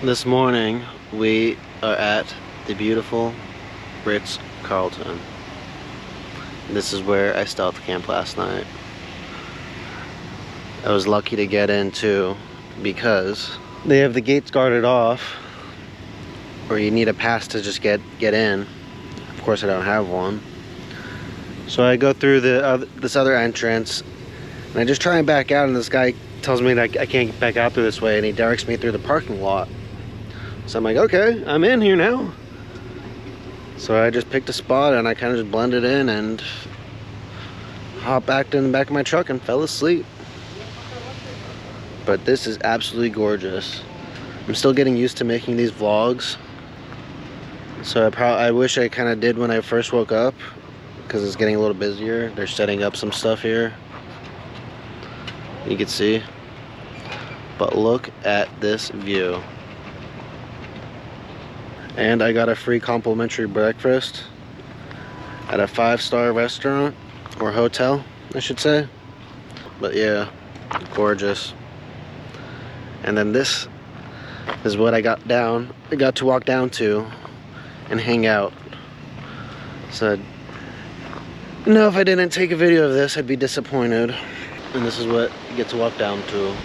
This morning we are at the beautiful Ritz Carlton. This is where I stealth camped last night. I was lucky to get in too because they have the gates guarded off, or you need a pass to just get in. Of course I don't have one. So I go through this other entrance and I just try and back out, and this guy tells me that I can't back out through this way, and he directs me through the parking lot. So I'm like, okay, I'm in here now. So I just picked a spot and I kind of just blended in and hopped back in the back of my truck and fell asleep. But this is absolutely gorgeous. I'm still getting used to making these vlogs. So I wish I kind of did when I first woke up, because it's getting a little busier. They're setting up some stuff here. You can see. But look at this view. And I got a free complimentary breakfast at a 5-star restaurant, or hotel, I should say. But yeah, gorgeous. And then this is what I got to walk down to and hang out. So, no, if I didn't take a video of this, I'd be disappointed. And this is what you get to walk down to.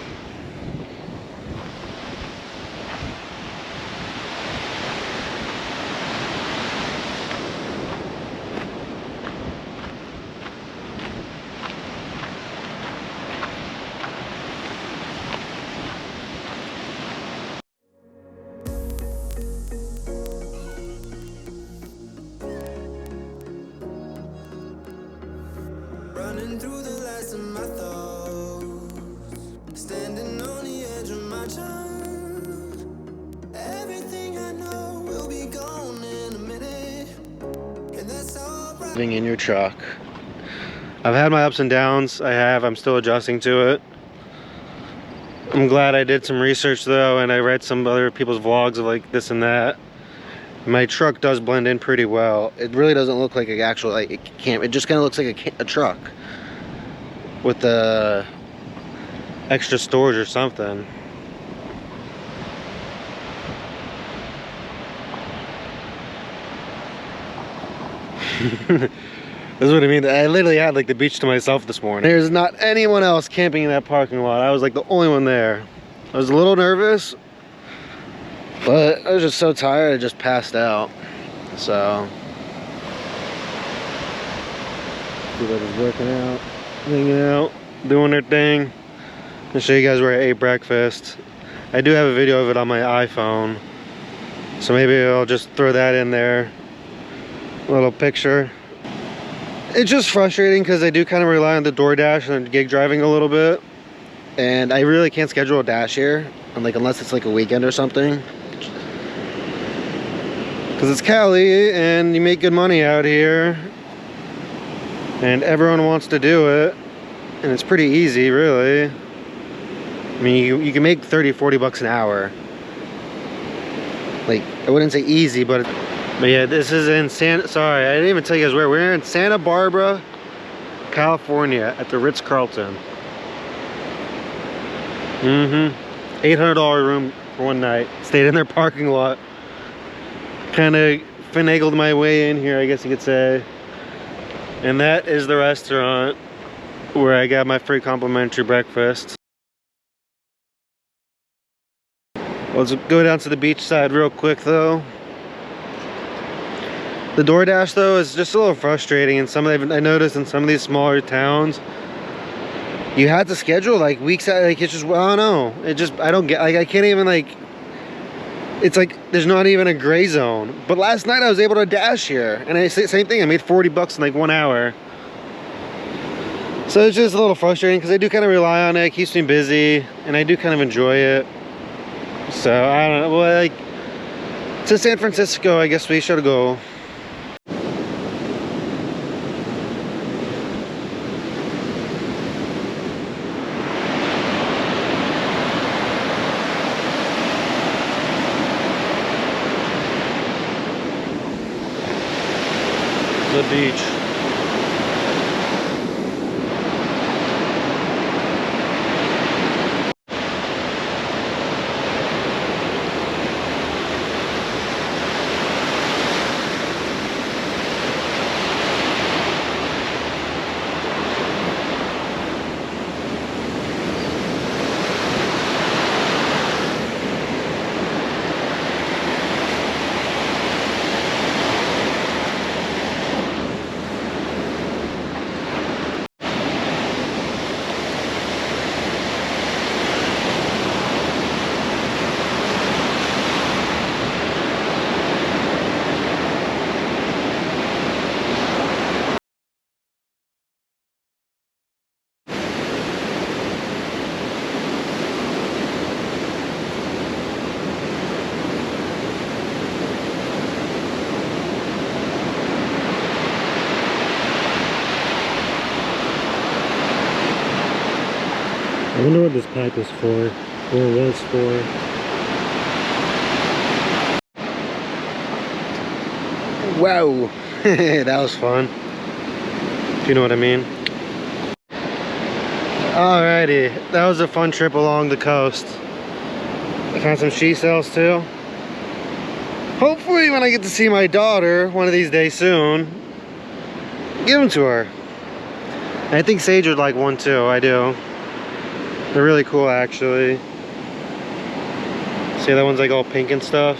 Running through the last of my thoughts, standing on the edge of my time. Everything I know will be gone in a minute, and that's all right. Living in your truck. I've had my ups and downs. I'm still adjusting to it. I'm glad I did some research though, and I read some other people's vlogs of like this and that. My truck does blend in pretty well. It really doesn't look like an actual, like, it just kind of looks like a truck with the extra storage or something. This is what I mean. I literally had like the beach to myself this morning. There's not anyone else camping in that parking lot. I was like the only one there. I was a little nervous, but I was just so tired, I just passed out. So, everybody's working out, hanging out, doing their thing. I'll show you guys where I ate breakfast. I do have a video of it on my iPhone, so maybe I'll just throw that in there. A little picture. It's just frustrating because I do kind of rely on the DoorDash and gig driving a little bit, and I really can't schedule a dash here, unless it's like a weekend or something. Because it's Cali and you make good money out here and everyone wants to do it, and it's pretty easy, really. I mean, you can make 30-40 bucks an hour. Like, I wouldn't say easy, but yeah, this is in sorry, I didn't even tell you guys where. We're in Santa Barbara, California at the Ritz Carlton. $800 room for one night. Stayed in their parking lot. Kind of finagled my way in here, I guess you could say. And that is the restaurant where I got my free complimentary breakfast. Let's go down to the beach side real quick though. The DoorDash though is just a little frustrating, and I noticed in some of these smaller towns you had to schedule like weeks out. Like, it's just, I don't know, I don't get, like, I can't even, like, it's like there's not even a gray zone. But last night I was able to dash here, and same thing, I made 40 bucks in like 1 hour. So it's just a little frustrating because I do kind of rely on it. It keeps me busy and I do kind of enjoy it. So I don't know, well, like, to San Francisco I guess we should go. The beach. wonder what this pipe is for, or was for. Wow, that was fun. If you know what I mean. Alrighty, that was a fun trip along the coast. I found some she cells too. Hopefully when I get to see my daughter one of these days soon, give them to her. And I think Sage would like one too, I do. They're really cool actually. See, that one's like all pink and stuff.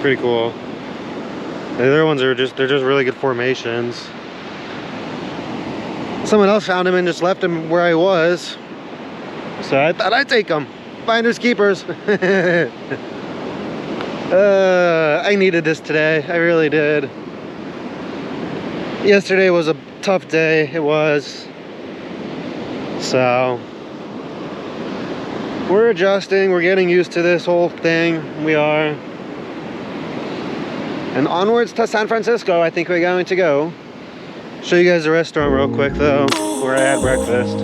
Pretty cool. The other ones are they're just really good formations. Someone else found him and just left him where I was. So I thought I'd take them. Finders keepers. I needed this today. I really did. Yesterday was a tough day. It was. So we're adjusting. We're getting used to this whole thing. We are. And onwards to San Francisco, I think we're going to go. Show you guys the restaurant real quick though, where I had breakfast.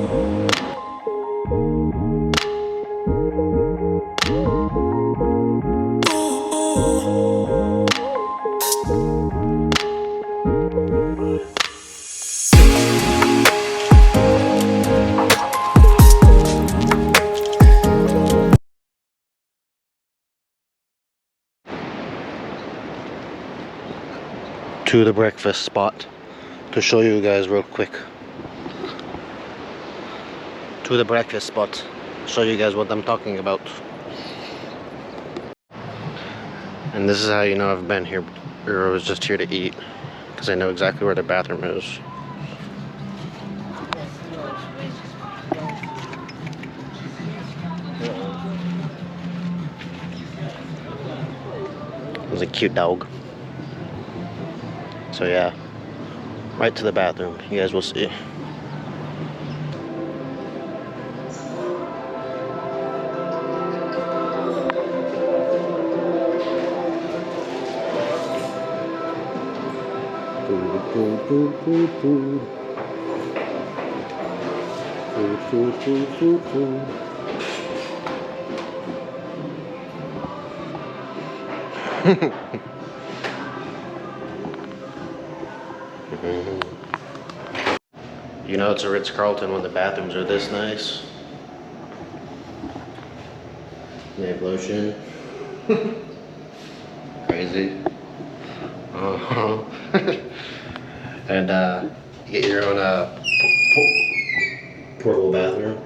To the breakfast spot. To show you guys real quick. To the breakfast spot. Show you guys what I'm talking about. And this is how you know I've been here, or I was just here to eat, because I know exactly where the bathroom is. It was a cute dog. So yeah. Right to the bathroom. You guys will see. You know it's a Ritz Carlton when the bathrooms are this nice. They have lotion. Crazy. And you get your own portable bathroom.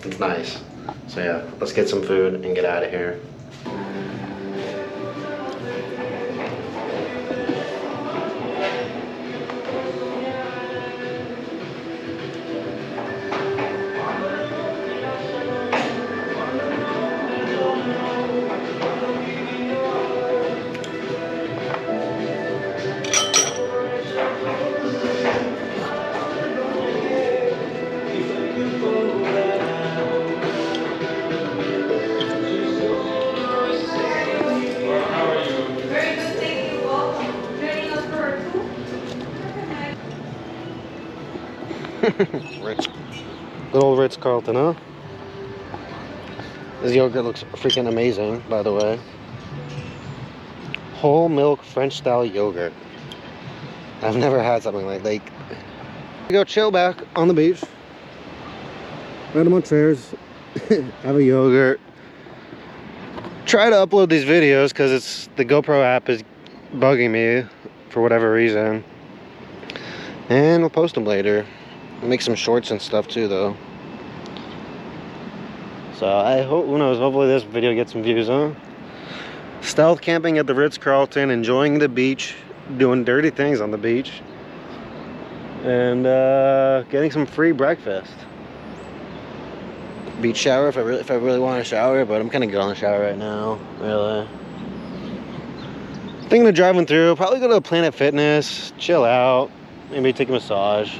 It's nice. So yeah, let's get some food and get out of here. Ritz. Good old Ritz Carlton, huh? This yogurt looks freaking amazing, by the way. Whole milk French style yogurt. I've never had something like that. We go chill back on the beach. Random on chairs. Have a yogurt. Try to upload these videos because it's the GoPro app is bugging me for whatever reason. And we'll post them later. Make some shorts and stuff too though. So I hope, who knows, hopefully this video gets some views, huh? Stealth camping at the Ritz Carlton, enjoying the beach, doing dirty things on the beach, and getting some free breakfast. Beach shower if I really want to shower, but I'm kind of good on the shower right now, really. Thinking of driving through, probably go to a Planet Fitness, chill out, maybe take a massage.